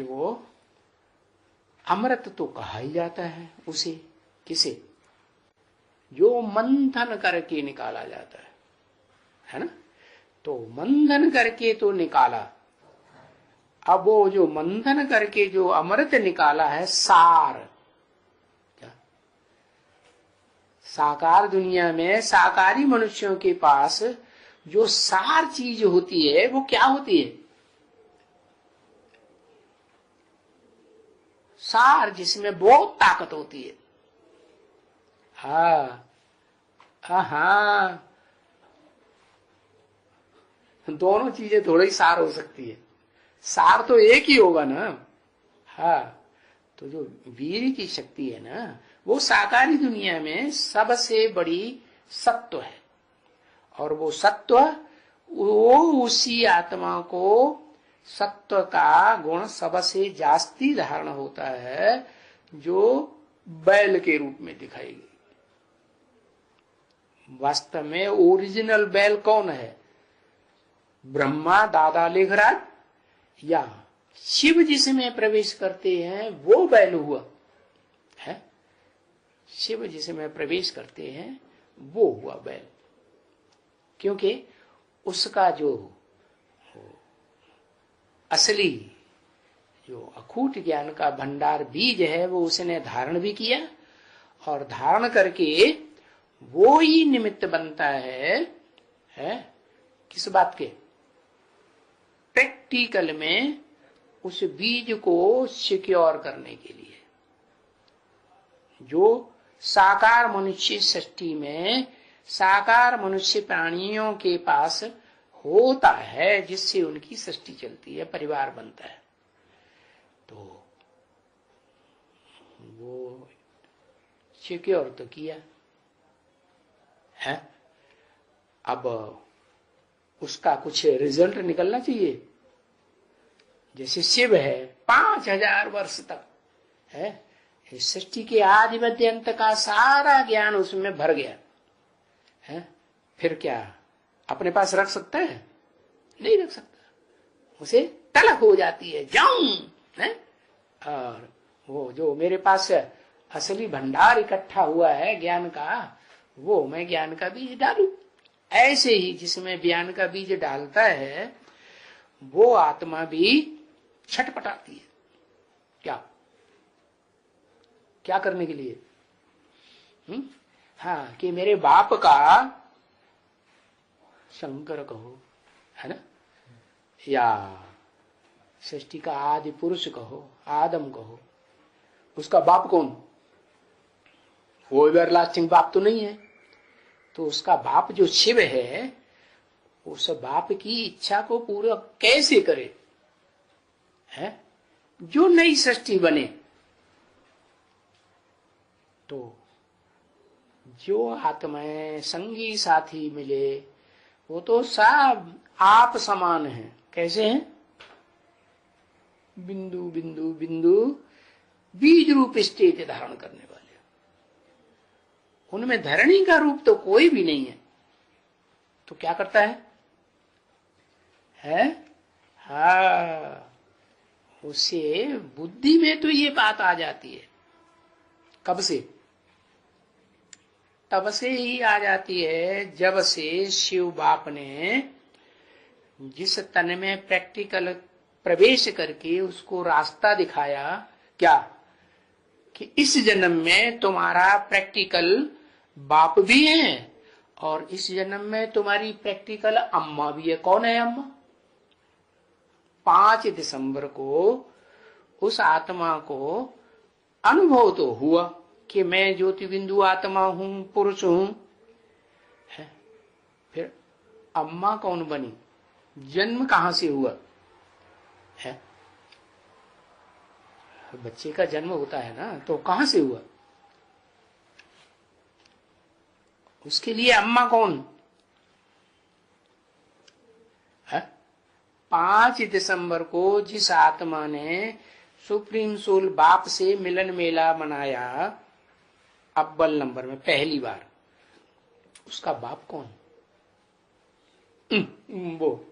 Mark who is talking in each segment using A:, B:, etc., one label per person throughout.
A: वो अमृत तो कहा ही जाता है उसे, किसे? जो मंथन करके निकाला जाता है ना? तो मंथन करके तो निकाला। अब वो जो मंथन करके जो अमृत निकाला है, सार, क्या साकार दुनिया में साकारी मनुष्यों के पास जो सार चीज होती है वो क्या होती है? सार, जिसमें बहुत ताकत होती है। हाँ हाँ, दोनों चीजें थोड़ी ही सार हो सकती है, सार तो एक ही होगा ना। हाँ, तो जो वीर की शक्ति है ना, वो साकारी दुनिया में सबसे बड़ी सत्व है। और वो सत्व, वो उसी आत्मा को सत्व का गुण सबसे जास्ती धारण होता है जो बैल के रूप में दिखाई गई। वास्तव में ओरिजिनल बैल कौन है? ब्रह्मा दादा लेखराज या शिव जिसमें प्रवेश करते हैं वो बैल हुआ है? शिव जिसमें प्रवेश करते हैं वो हुआ बैल, क्योंकि उसका जो असली जो अखूट ज्ञान का भंडार बीज है वो उसने धारण भी किया, और धारण करके वो ही निमित्त बनता है किस बात के? प्रैक्टिकल में उस बीज को सिक्योर करने के लिए। जो साकार मनुष्य सृष्टि में साकार मनुष्य प्राणियों के पास होता है, जिससे उनकी सृष्टि चलती है, परिवार बनता है, तो वो सिक्योर तो किया है। अब उसका कुछ रिजल्ट निकलना चाहिए। जैसे शिव है 5000 वर्ष तक है, सृष्टि के आदि मध्य अंत का सारा ज्ञान उसमें भर गया है। फिर क्या अपने पास रख सकता है? नहीं रख सकता, उसे तलक हो जाती है, जाऊं है। और वो जो मेरे पास असली भंडार इकट्ठा हुआ है ज्ञान का, वो मैं ज्ञान का बीज डालूं। ऐसे ही जिसमें ज्ञान का बीज डालता है वो आत्मा भी छटपटाती है। क्या क्या करने के लिए? हाँ, कि मेरे बाप का शंकर कहो, है ना, या सृष्टि का आदि पुरुष कहो, आदम कहो, उसका बाप कौन? वो एवरलास्टिंग बाप तो नहीं है। तो उसका बाप जो शिव है, उस बाप की इच्छा को पूरा कैसे करे है? जो नई सृष्टि बने। तो जो आत्माएं संगी साथी मिले वो तो सब आप समान हैं। कैसे हैं? बिंदु बिंदु बिंदु बीज रूप स्टेज धारण करने वाले। उनमें धरणी का रूप तो कोई भी नहीं है। तो क्या करता है? हाँ, उसे बुद्धि में तो ये बात आ जाती है। कब से? तब से ही आ जाती है जब से शिव बाप ने जिस तन में प्रैक्टिकल प्रवेश करके उसको रास्ता दिखाया। क्या? कि इस जन्म में तुम्हारा प्रैक्टिकल बाप भी है और इस जन्म में तुम्हारी प्रैक्टिकल अम्मा भी है। कौन है अम्मा? 5 दिसंबर को उस आत्मा को अनुभव तो हुआ कि मैं ज्योति बिंदु आत्मा हूं, पुरुष हूं। फिर अम्मा कौन बनी? जन्म कहां से हुआ है? बच्चे का जन्म होता है ना, तो कहां से हुआ? उसके लिए अम्मा कौन है? 5 दिसंबर को जिस आत्मा ने सुप्रीम सोल बाप से मिलन मेला मनाया अव्वल नंबर में पहली बार, उसका बाप कौन? वो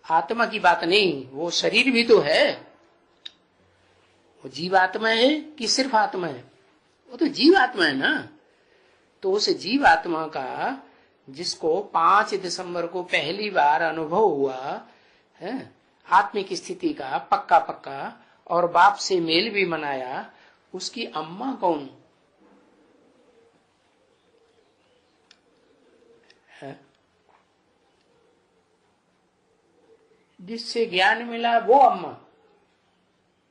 A: आत्मा की बात नहीं, वो शरीर भी तो है। वो जीवात्मा है कि सिर्फ आत्मा है? वो तो जीवात्मा है ना। तो उस जीवात्मा का, जिसको 5 दिसंबर को पहली बार अनुभव हुआ है आत्मिक स्थिति का पक्का पक्का, और बाप से मेल भी मनाया, उसकी अम्मा कौन है? जिससे ज्ञान मिला वो अम्मा।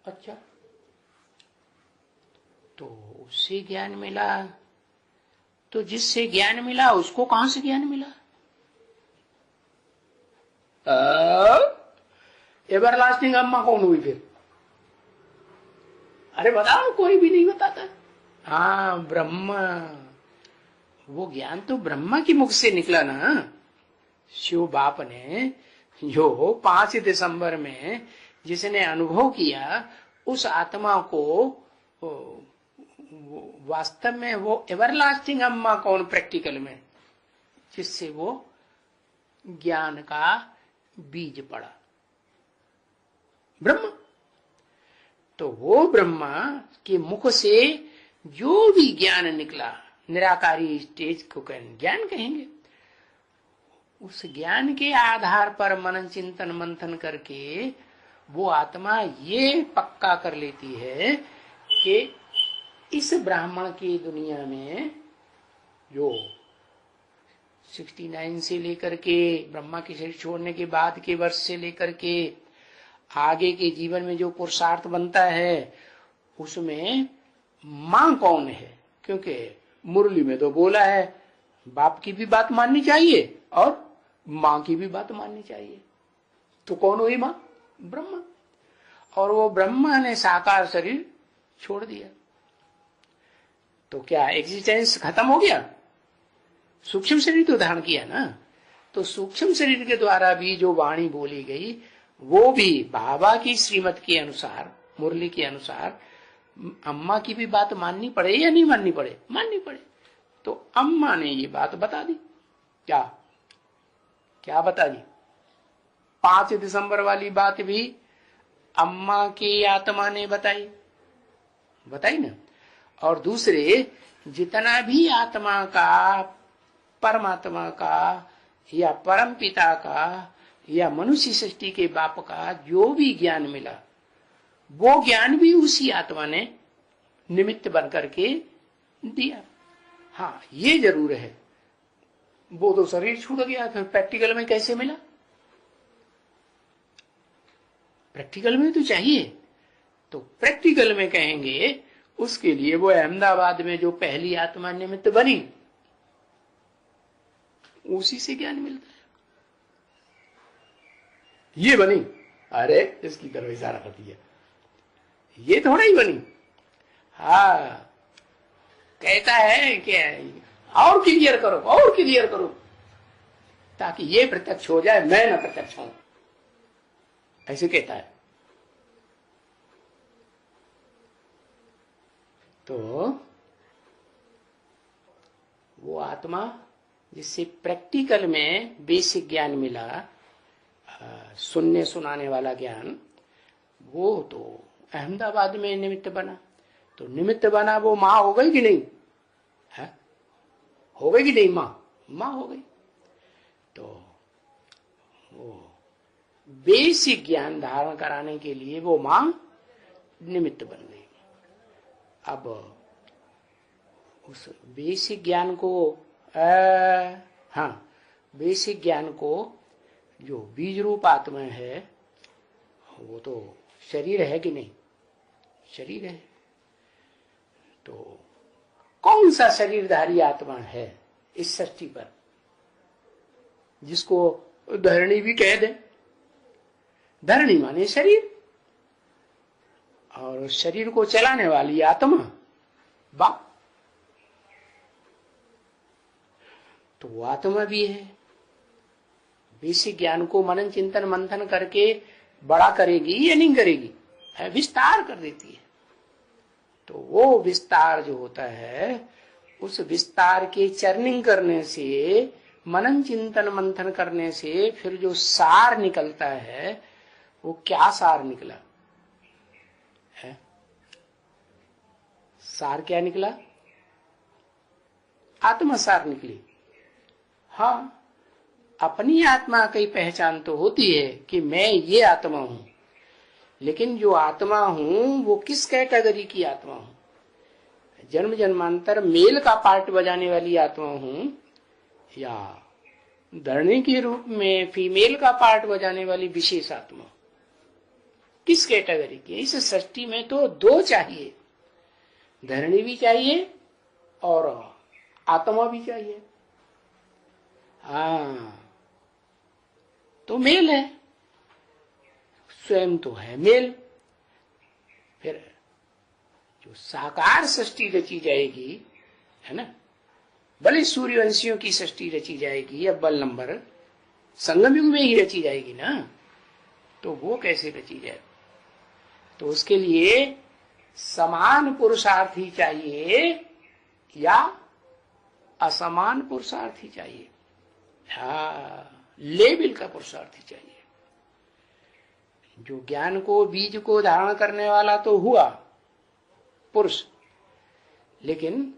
A: अच्छा, तो उससे ज्ञान मिला, तो जिससे ज्ञान मिला उसको कहां से ज्ञान मिला? एवरलास्टिंग अम्मा कौन हुई फिर? अरे बताओ, कोई भी नहीं बताता। हाँ, ब्रह्मा। वो ज्ञान तो ब्रह्मा की मुख से निकला ना। शिव बाप ने जो 5 दिसंबर में जिसने अनुभव किया, उस आत्मा को वास्तव में वो एवरलास्टिंग अम्मा कौन प्रैक्टिकल में, जिससे वो ज्ञान का बीज पड़ा? ब्रह्मा। तो वो ब्रह्मा के मुख से जो भी ज्ञान निकला, निराकारी स्टेज को ज्ञान कहेंगे, उस ज्ञान के आधार पर मनन चिंतन मंथन करके वो आत्मा ये पक्का कर लेती है कि इस ब्राह्मण की दुनिया में जो 69 से लेकर के ब्रह्मा के शरीर छोड़ने के बाद के वर्ष से लेकर के आगे के जीवन में जो पुरुषार्थ बनता है, उसमें मां कौन है? क्योंकि मुरली में तो बोला है बाप की भी बात माननी चाहिए और मां की भी बात माननी चाहिए। तो कौन हुई मां? ब्रह्मा। और वो ब्रह्मा ने साकार शरीर छोड़ दिया, तो क्या एग्जिस्टेंस खत्म हो गया? सूक्ष्म शरीर तो धारण किया ना। तो सूक्ष्म शरीर के द्वारा भी जो वाणी बोली गई, वो भी बाबा की श्रीमत के अनुसार, मुरली के अनुसार अम्मा की भी बात माननी पड़े या नहीं माननी पड़े? माननी पड़े। तो अम्मा ने ये बात बता दी। क्या क्या बता दी? 5 दिसंबर वाली बात भी अम्मा की आत्मा ने बताई ना। और दूसरे जितना भी आत्मा का, परमात्मा का या परम पिता का या मनुष्य सृष्टि के बाप का जो भी ज्ञान मिला, वो ज्ञान भी उसी आत्मा ने निमित्त बन करके दिया। हाँ, ये जरूर है, वो तो शरीर छूट गया, फिर प्रैक्टिकल में कैसे मिला? प्रैक्टिकल में तो चाहिए। तो प्रैक्टिकल में कहेंगे, उसके लिए वो अहमदाबाद में जो पहली आत्मा निमित्त बनी, उसी से ज्ञान मिलता है। ये बनी, अरे इसकी तरफ इशारा करती है, ये थोड़ा ही बनी। हाँ, कहता है कि और क्लियर करो, और क्लियर करो, ताकि ये प्रत्यक्ष हो जाए, मैं न प्रत्यक्ष हूं, ऐसे कहता है। तो वो आत्मा जिससे प्रैक्टिकल में बेसिक ज्ञान मिला, सुनने सुनाने वाला ज्ञान, वो तो अहमदाबाद में निमित्त बना। तो निमित्त बना, वो मां हो गई कि नहीं? है, हो गई कि नहीं? मां हो गई। तो वो बेसिक ज्ञान धारण कराने के लिए वो मां निमित्त बन गई। अब उस बेसिक ज्ञान को बेसिक ज्ञान को जो बीज रूप आत्मा है, वो तो शरीर है कि नहीं? शरीर है। तो कौन सा शरीरधारी आत्मा है इस सृष्टि पर, जिसको धरणी भी कह दे? धरणी माने शरीर, और शरीर को चलाने वाली आत्मा बाप। तो वो आत्मा भी है। बेसिक ज्ञान को मनन चिंतन मंथन करके बड़ा करेगी या नहीं करेगी? विस्तार कर देती है। तो वो विस्तार जो होता है, उस विस्तार के चर्निंग करने से, मनन चिंतन मंथन करने से फिर जो सार निकलता है, वो क्या सार निकला है? सार क्या निकला? आत्मा सार निकली। हाँ, अपनी आत्मा की पहचान तो होती है कि मैं ये आत्मा हूं, लेकिन जो आत्मा हूं वो किस कैटेगरी की आत्मा हूं? जन्म जन्मांतर मेल का पार्ट बजाने वाली आत्मा हूं, या धरणी के रूप में फीमेल का पार्ट बजाने वाली विशेष आत्मा? किस कैटेगरी की? इस सृष्टि में तो दो चाहिए, धरणी भी चाहिए और आत्मा भी चाहिए। हाँ, तो मेल है, स्वयं तो है मेल। फिर जो साकार सृष्टि रची जाएगी, है ना, भले सूर्यवंशियों की सृष्टि रची जाएगी, अव्वल नंबर संगम युग में ही रची जाएगी ना, तो वो कैसे रची जाए? तो उसके लिए समान पुरुषार्थी चाहिए या असमान पुरुषार्थी चाहिए? हाँ, लेवल का पुरुषार्थी चाहिए। जो ज्ञान को, बीज को धारण करने वाला तो हुआ पुरुष, लेकिन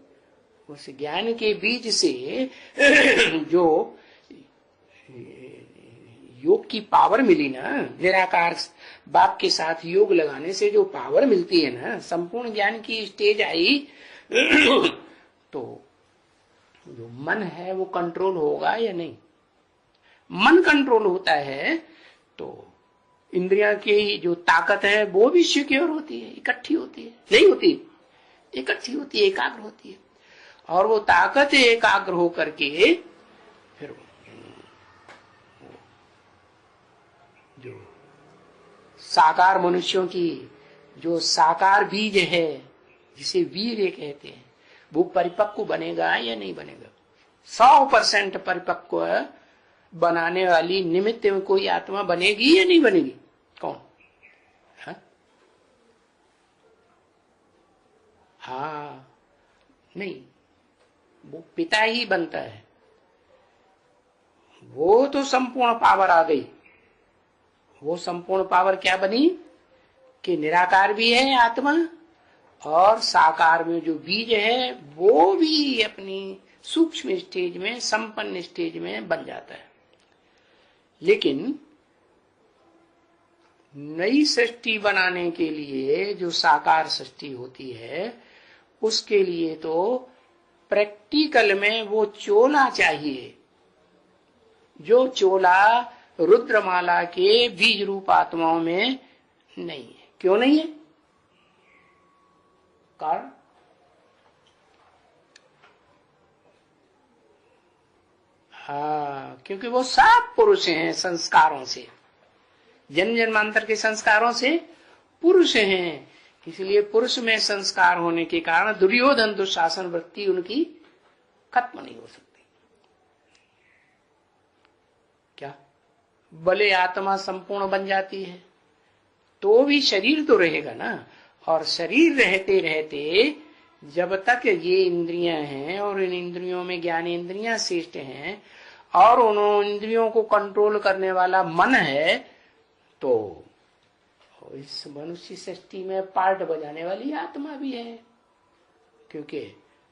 A: उस ज्ञान के बीज से जो योग की पावर मिली ना, निराकार बाप के साथ योग लगाने से जो पावर मिलती है ना, संपूर्ण ज्ञान की स्टेज आई, तो जो मन है वो कंट्रोल होगा या नहीं? मन कंट्रोल होता है तो इंद्रियां की जो ताकत है वो भी सिक्योर होती है, इकट्ठी होती है, नहीं होती, इकट्ठी होती है, एकाग्र होती है। और वो ताकत एकाग्र हो करके फिर जो साकार मनुष्यों की जो साकार बीज है, जिसे वीर्य कहते हैं, वो परिपक्व बनेगा या नहीं बनेगा? 100% परिपक्व बनाने वाली निमित्त में कोई आत्मा बनेगी या नहीं बनेगी? कौन? हाँ, नहीं, वो पिता ही बनता है। वो तो संपूर्ण पावर आ गई। वो संपूर्ण पावर क्या बनी कि निराकार भी है आत्मा, और साकार में जो बीज है वो भी अपनी सूक्ष्म स्टेज में, संपन्न स्टेज में बन जाता है। लेकिन नई सृष्टि बनाने के लिए जो साकार सृष्टि होती है, उसके लिए तो प्रैक्टिकल में वो चोला चाहिए, जो चोला रुद्रमाला के बीज रूप आत्माओं में नहीं है। क्यों नहीं है? कारण हाँ, क्योंकि वो सब पुरुष हैं संस्कारों से, जन्म जन्मांतर के संस्कारों से पुरुष हैं। इसलिए पुरुष में संस्कार होने के कारण दुर्योधन दुशासन वृत्ति उनकी खत्म नहीं हो सकती। क्या भले आत्मा संपूर्ण बन जाती है तो भी शरीर तो रहेगा ना, और शरीर रहते रहते जब तक ये इंद्रियां हैं और इन इंद्रियों में ज्ञान इंद्रियां श्रेष्ठ हैं और उन इंद्रियों को कंट्रोल करने वाला मन है, तो इस मनुष्य सृष्टि में पार्ट बजाने वाली आत्मा भी है। क्योंकि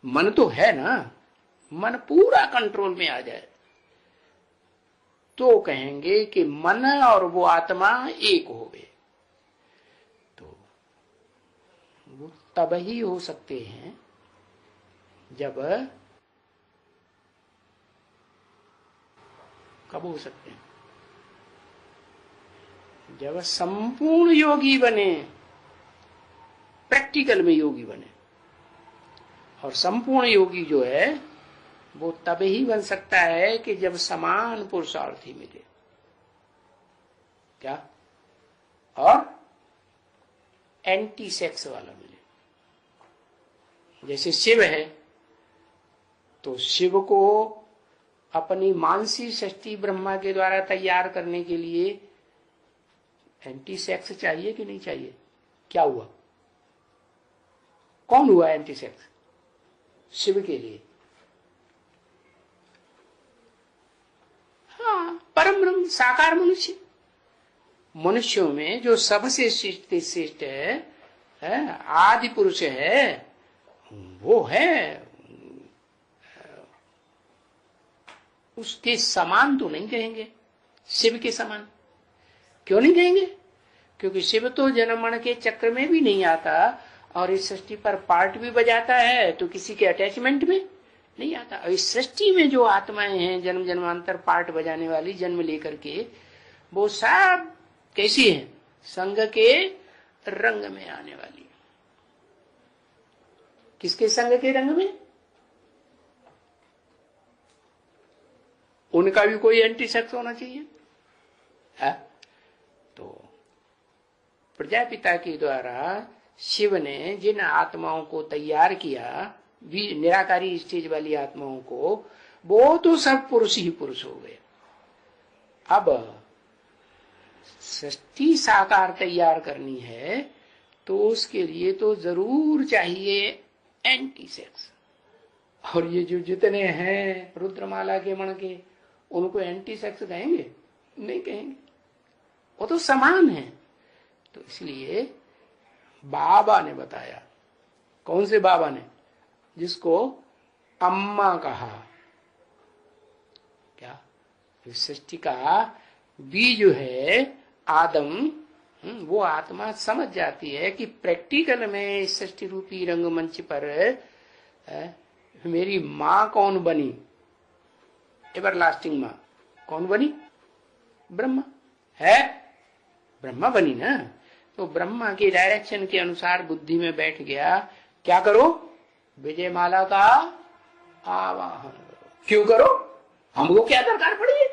A: मन तो है ना, मन पूरा कंट्रोल में आ जाए तो कहेंगे कि मन और वो आत्मा एक हो गए। तो वो तब ही हो सकते हैं जब, कब हो सकते हैं? जब संपूर्ण योगी बने, प्रैक्टिकल में योगी बने। और संपूर्ण योगी जो है वो तब ही बन सकता है कि जब समान पुरुषार्थी मिले। क्या? और एंटी सेक्स वाला मिले। जैसे शिव है तो शिव को अपनी मानसी सृष्टि ब्रह्मा के द्वारा तैयार करने के लिए एंटी सेक्स चाहिए कि नहीं चाहिए? क्या हुआ? कौन हुआ एंटी सेक्स? शिव के लिए। हाँ, परम ब्रह्म साकार मनुष्य, मनुष्यों में जो सबसे श्रेष्ठ है, आदि पुरुष है, वो है, उसके समान तो नहीं कहेंगे, शिव के समान। क्यों नहीं कहेंगे? क्योंकि शिव तो जन्म मरण के चक्र में भी नहीं आता और इस सृष्टि पर पार्ट भी बजाता है, तो किसी के अटैचमेंट में नहीं आता। और इस सृष्टि में जो आत्माएं हैं जन्म जन्मांतर पार्ट बजाने वाली, जन्म लेकर के, वो सब कैसी है? संग के रंग में आने वाली। किसके संग के रंग में? उनका भी कोई एंटी सेक्स होना चाहिए है? तो प्रजापिता के द्वारा शिव ने जिन आत्माओं को तैयार किया, निराकारी स्टेज वाली आत्माओं को, वो तो सब पुरुष ही पुरुष हो गए। अब सृष्टि साकार तैयार करनी है तो उसके लिए तो जरूर चाहिए एंटी सेक्स। और ये जो जितने हैं रुद्रमाला के मण के, उनको एंटी सेक्स कहेंगे? नहीं कहेंगे, वो तो समान है। तो इसलिए बाबा ने बताया। कौन से बाबा ने? जिसको अम्मा कहा। क्या? सृष्टि का बीज है आदम, वो आत्मा समझ जाती है कि प्रैक्टिकल में इस सृष्टि रूपी रंगमंच पर मेरी माँ कौन बनी? एवरलास्टिंग माँ कौन बनी? ब्रह्मा है, ब्रह्मा बनी ना। तो ब्रह्मा के डायरेक्शन के अनुसार बुद्धि में बैठ गया। क्या करो? विजय माला का आवाहन करो। क्यों करो? हमको क्या दरकार पड़ी है?